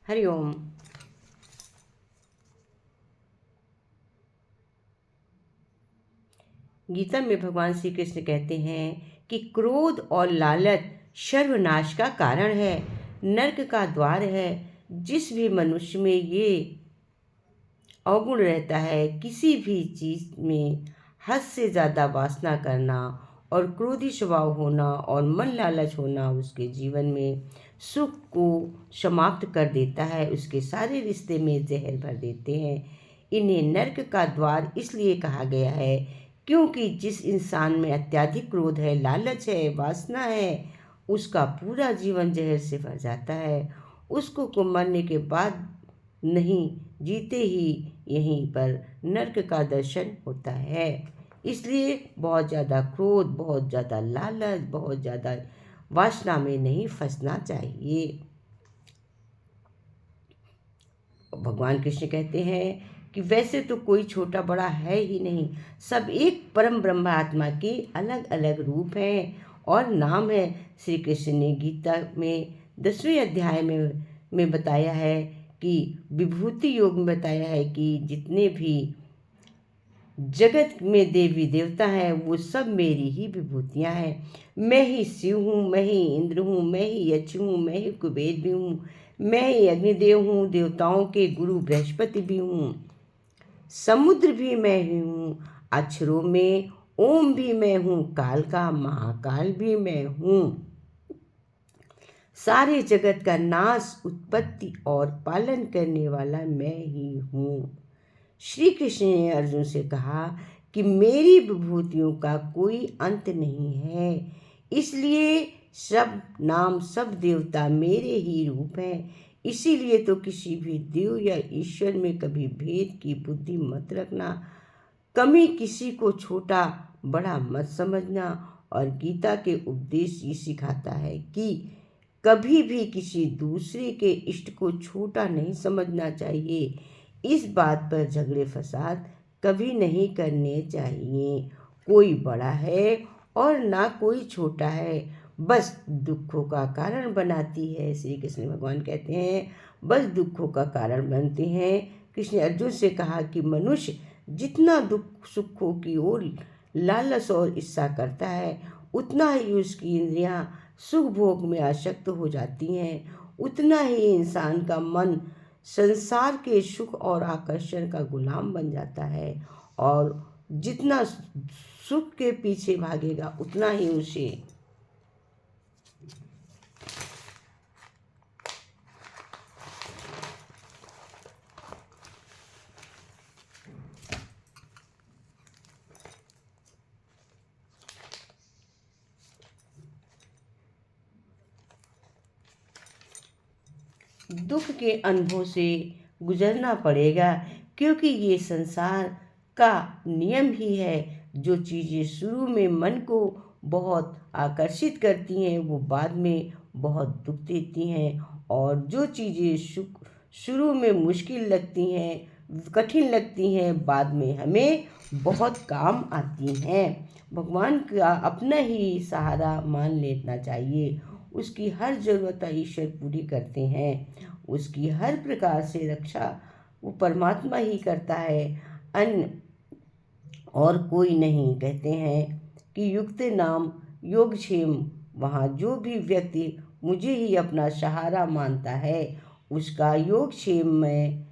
हरिओम। गीता में भगवान श्री कृष्ण कहते हैं कि क्रोध और लालच सर्वनाश का कारण है, नरक का द्वार है। जिस भी मनुष्य में ये अवगुण रहता है, किसी भी चीज़ में हद से ज़्यादा वासना करना और क्रोधी स्वभाव होना और मन लालच होना, उसके जीवन में सुख को समाप्त कर देता है, उसके सारे रिश्ते में जहर भर देते हैं। इन्हें नरक का द्वार इसलिए कहा गया है क्योंकि जिस इंसान में अत्यधिक क्रोध है, लालच है, वासना है, उसका पूरा जीवन जहर से भर जाता है। उसको मरने के बाद नहीं, जीते ही यहीं पर नरक का दर्शन होता है। इसलिए बहुत ज़्यादा क्रोध, बहुत ज़्यादा लालच, बहुत ज़्यादा वासना में नहीं फंसना चाहिए। भगवान कृष्ण कहते हैं कि वैसे तो कोई छोटा बड़ा है ही नहीं, सब एक परम ब्रह्म आत्मा के अलग अलग रूप हैं और नाम है। श्री कृष्ण ने गीता में 10वें अध्याय में बताया है कि विभूति योग में बताया है कि जितने भी जगत में देवी देवता हैं वो सब मेरी ही विभूतियाँ हैं। मैं ही शिव हूँ, मैं ही इंद्र हूँ, मैं ही यक्ष हूँ, मैं ही कुबेर भी हूँ, मैं ही अग्निदेव हूँ, देवताओं के गुरु बृहस्पति भी हूँ, समुद्र भी मैं ही हूँ, अक्षरों में ओम भी मैं हूँ, काल का महाकाल भी मैं हूँ, सारे जगत का नाश, उत्पत्ति और पालन करने वाला मैं ही हूँ। श्री कृष्ण ने अर्जुन से कहा कि मेरी विभूतियों का कोई अंत नहीं है, इसलिए सब नाम, सब देवता मेरे ही रूप हैं। इसीलिए तो किसी भी देव या ईश्वर में कभी भेद की बुद्धि मत रखना, कमी किसी को छोटा बड़ा मत समझना। और गीता के उपदेश ये सिखाता है कि कभी भी किसी दूसरे के इष्ट को छोटा नहीं समझना चाहिए। इस बात पर झगड़े फसाद कभी नहीं करने चाहिए। कोई बड़ा है और ना कोई छोटा है, बस दुखों का कारण बनाती है। श्री कृष्ण भगवान कहते हैं बस दुखों का कारण बनते हैं। कृष्ण ने अर्जुन से कहा कि मनुष्य जितना दुख सुखों की ओर लालच और इच्छा करता है, उतना ही उसकी इंद्रियां सुख भोग में आसक्त हो जाती हैं, उतना ही इंसान का मन संसार के सुख और आकर्षण का गुलाम बन जाता है। और जितना सुख के पीछे भागेगा उतना ही उसे दुख के अनुभव से गुजरना पड़ेगा, क्योंकि ये संसार का नियम ही है। जो चीज़ें शुरू में मन को बहुत आकर्षित करती हैं वो बाद में बहुत दुख देती हैं, और जो चीज़ें शुरू में मुश्किल लगती हैं, कठिन लगती हैं, बाद में हमें बहुत काम आती हैं। भगवान का अपना ही सहारा मान लेना चाहिए। उसकी हर ज़रूरत ईश्वर पूरी करते हैं, उसकी हर प्रकार से रक्षा वो परमात्मा ही करता है, अन्य और कोई नहीं। कहते हैं कि युक्त नाम योगक्षेम, वहाँ जो भी व्यक्ति मुझे ही अपना सहारा मानता है उसका योगक्षेम मैं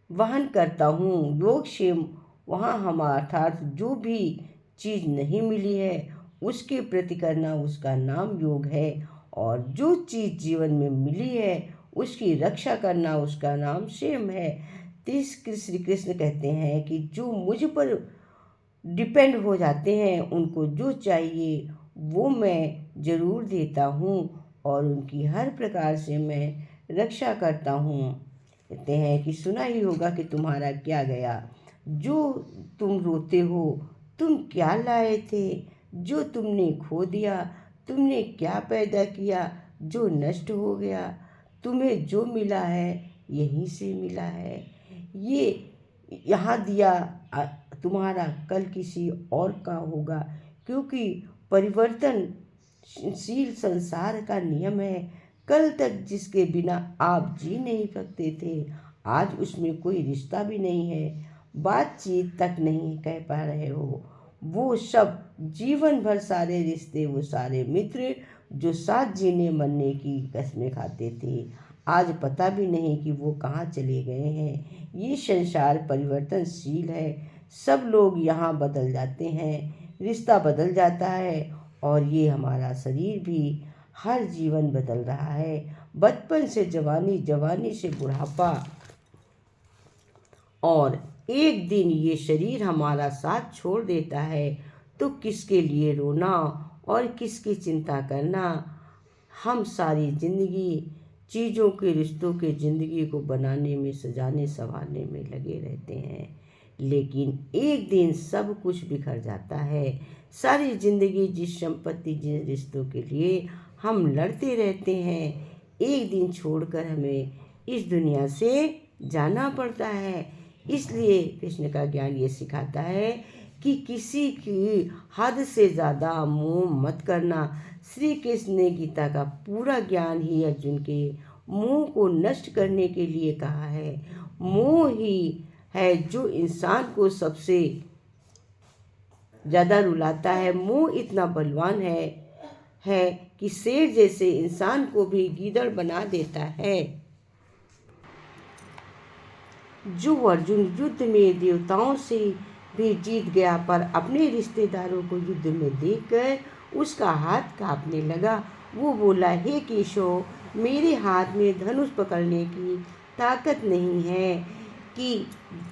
वहन करता हूँ। योगक्षेम वहाँ हमारा अर्थात जो भी चीज़ नहीं मिली है उसके प्रति करना उसका नाम योग है, और जो चीज़ जीवन में मिली है उसकी रक्षा करना उसका नाम क्षेम है। श्री कृष्ण कहते हैं कि जो मुझ पर डिपेंड हो जाते हैं उनको जो चाहिए वो मैं ज़रूर देता हूँ और उनकी हर प्रकार से मैं रक्षा करता हूँ। कहते हैं कि सुना ही होगा कि तुम्हारा क्या गया, जो तुम रोते हो तुम क्या लाए थे, जो तुमने खो दिया तुमने क्या पैदा किया, जो नष्ट हो गया तुम्हें जो मिला है यहीं से मिला है। ये यहाँ दिया तुम्हारा कल किसी और का होगा, क्योंकि परिवर्तनशील संसार का नियम है। कल तक जिसके बिना आप जी नहीं सकते थे, आज उसमें कोई रिश्ता भी नहीं है, बातचीत तक नहीं कह पा रहे हो। वो सब जीवन भर सारे रिश्ते, वो सारे मित्र जो साथ जीने मरने की कस्में खाते थे, आज पता भी नहीं कि वो कहाँ चले गए हैं। ये संसार परिवर्तनशील है, सब लोग यहाँ बदल जाते हैं, रिश्ता बदल जाता है, और ये हमारा शरीर भी हर जीवन बदल रहा है। बचपन से जवानी, जवानी से बुढ़ापा, और एक दिन ये शरीर हमारा साथ छोड़ देता है, तो किसके लिए रोना और किसकी चिंता करना। हम सारी जिंदगी चीज़ों के, रिश्तों के, ज़िंदगी को बनाने में, सजाने संवारने में लगे रहते हैं, लेकिन एक दिन सब कुछ बिखर जाता है। सारी ज़िंदगी जिस संपत्ति, जिस रिश्तों के लिए हम लड़ते रहते हैं, एक दिन छोड़कर हमें इस दुनिया से जाना पड़ता है। इसलिए कृष्ण का ज्ञान ये सिखाता है कि किसी की हद से ज़्यादा मोह मत करना। श्री कृष्ण ने गीता का पूरा ज्ञान ही अर्जुन के मोह को नष्ट करने के लिए कहा है। मोह ही है जो इंसान को सबसे ज़्यादा रुलाता है। मोह इतना बलवान है कि शेर जैसे इंसान को भी गीदड़ बना देता है। जो अर्जुन युद्ध में देवताओं से भी जीत गया, पर अपने रिश्तेदारों को युद्ध में देखकर उसका हाथ कांपने लगा। वो बोला, हे केशव, मेरे हाथ में धनुष पकड़ने की ताकत नहीं है कि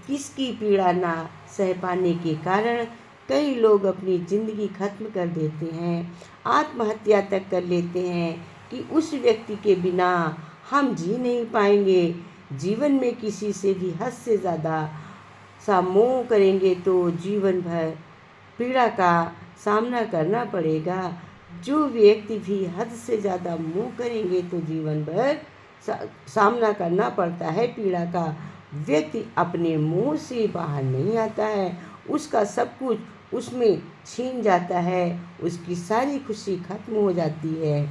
किसकी पीड़ा ना सह पाने के कारण कई लोग अपनी ज़िंदगी खत्म कर देते हैं, आत्महत्या तक कर लेते हैं कि उस व्यक्ति के बिना हम जी नहीं पाएंगे। जीवन में किसी से भी हद से ज़्यादा सा मोह करेंगे तो जीवन भर पीड़ा का सामना करना पड़ेगा। जो व्यक्ति भी हद से ज़्यादा मोह करेंगे तो जीवन भर सामना करना पड़ता है पीड़ा का। व्यक्ति अपने मोह से बाहर नहीं आता है, उसका सब कुछ उसमें छीन जाता है, उसकी सारी खुशी खत्म हो जाती है।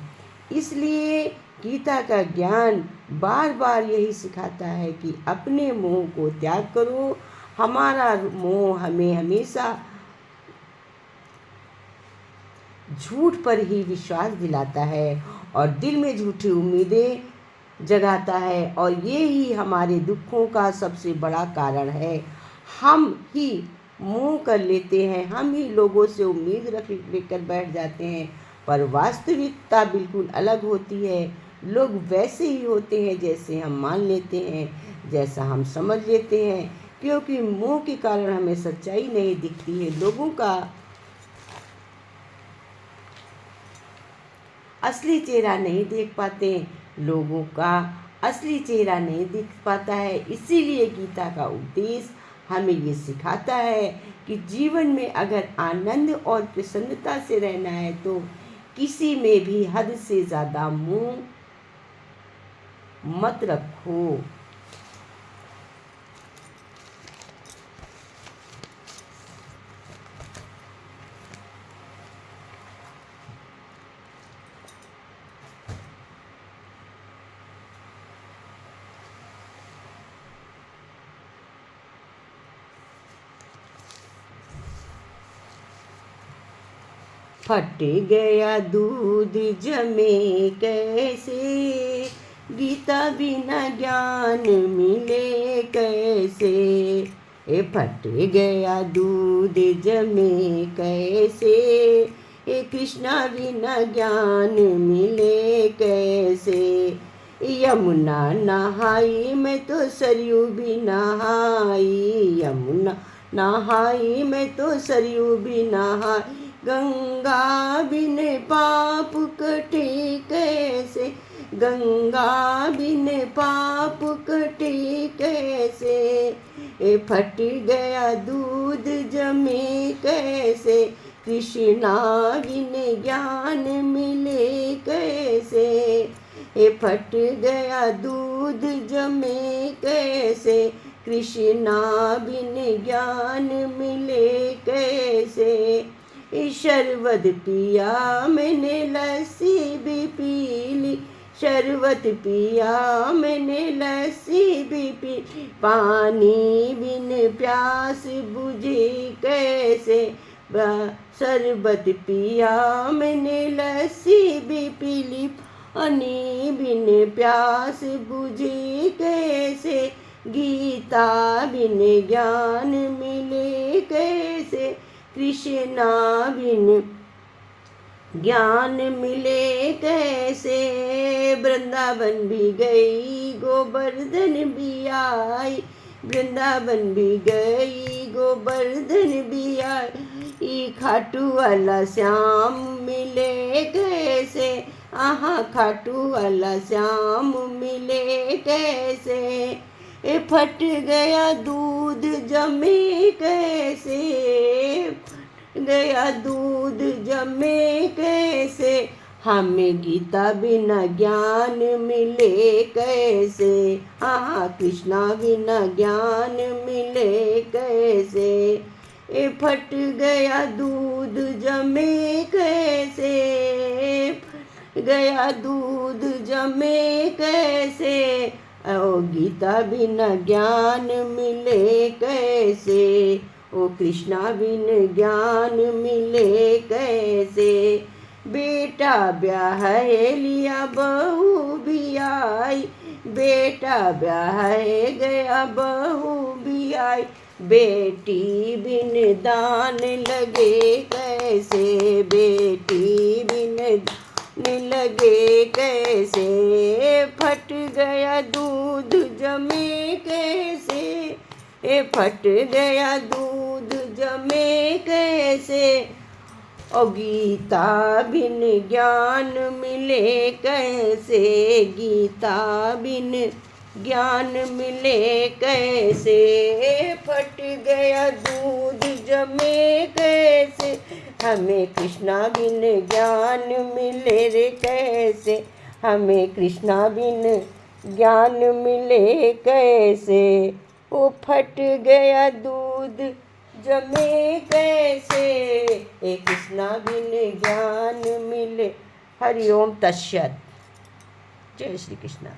इसलिए गीता का ज्ञान बार बार यही सिखाता है कि अपने मोह को त्याग करो। हमारा मोह हमें हमेशा झूठ पर ही विश्वास दिलाता है और दिल में झूठी उम्मीदें जगाता है, और ये ही हमारे दुखों का सबसे बड़ा कारण है। हम ही मोह कर लेते हैं, हम ही लोगों से उम्मीद रख लेकर बैठ जाते हैं, पर वास्तविकता बिल्कुल अलग होती है। लोग वैसे ही होते हैं जैसे हम मान लेते हैं, जैसा हम समझ लेते हैं, क्योंकि मोह के कारण हमें सच्चाई नहीं दिखती है। लोगों का असली चेहरा नहीं देख पाते, लोगों का असली चेहरा नहीं दिख पाता है। इसीलिए गीता का उपदेश हमें ये सिखाता है कि जीवन में अगर आनंद और प्रसन्नता से रहना है तो किसी में भी हद से ज़्यादा मोह मत रखो। फट गया दूध जमे कैसे, गीता बिना ज्ञान मिले कैसे। फट गया दूध जमे कैसे, कृष्णा बिना ज्ञान मिले कैसे। यमुना नहाई मैं तो सरयू भी नहाई, यमुना नहाई मैं तो सरयू भी नहाई। गंगा बिन पाप कटे कैसे, गंगा बिन पाप कटे कैसे। फट गया दूध जमे कैसे, कृष्णा बिन ज्ञान मिले कैसे। फट गया दूध जमे कैसे, कृष्णा बिन ज्ञान मिले कैसे। शरबत पिया मैंने, लस्सी भी पी ली, शरबत पिया मैंने लस्सी भी पी, पानी बिन प्यास बुझी कैसे। शरबत पिया मैंने लस्सी भी पी ली, पानी बिन प्यास बुझी कैसे। गीता बिन ज्ञान मिले कैसे, कृष्णा बिन ज्ञान मिले कैसे। वृंदावन भी गई गोवर्धन भी आई, वृंदावन भी गई गोवर्धन भी आई। खाटू वाला श्याम मिले कैसे, आहा खाटू वाला श्याम मिले कैसे। फट गया दूध जमे कैसे, गया दूध जमे कैसे। हमें गीता बिना ज्ञान मिले कैसे, हाँ कृष्णा बिना ज्ञान मिले कैसे। फट गया दूध जमे कैसे, गया दूध जमे कैसे। ओ गीता बिना ज्ञान मिले कैसे, ओ कृष्णा बिन ज्ञान मिले कैसे। बेटा ब्याह लिया बहू भी आई, बेटा ब्याह गया बहू भी आई। बेटी बिन दान लगे कैसे, बेटी बिन दान लगे कैसे। फट गया दूध जमे कैसे, फट गया दूध जमे कैसे। ओ गीता बिन ज्ञान मिले कैसे, गीता बिन ज्ञान मिले कैसे। फट गया दूध जमे कैसे, हमें कृष्णा बिन ज्ञान मिले रे कैसे, हमें कृष्णा बिन ज्ञान मिले कैसे। ओ फट गया दूध जमे कैसे, कृष्णा बिन ज्ञान मिले। हरि ओम तत्सत। जय श्री कृष्णा।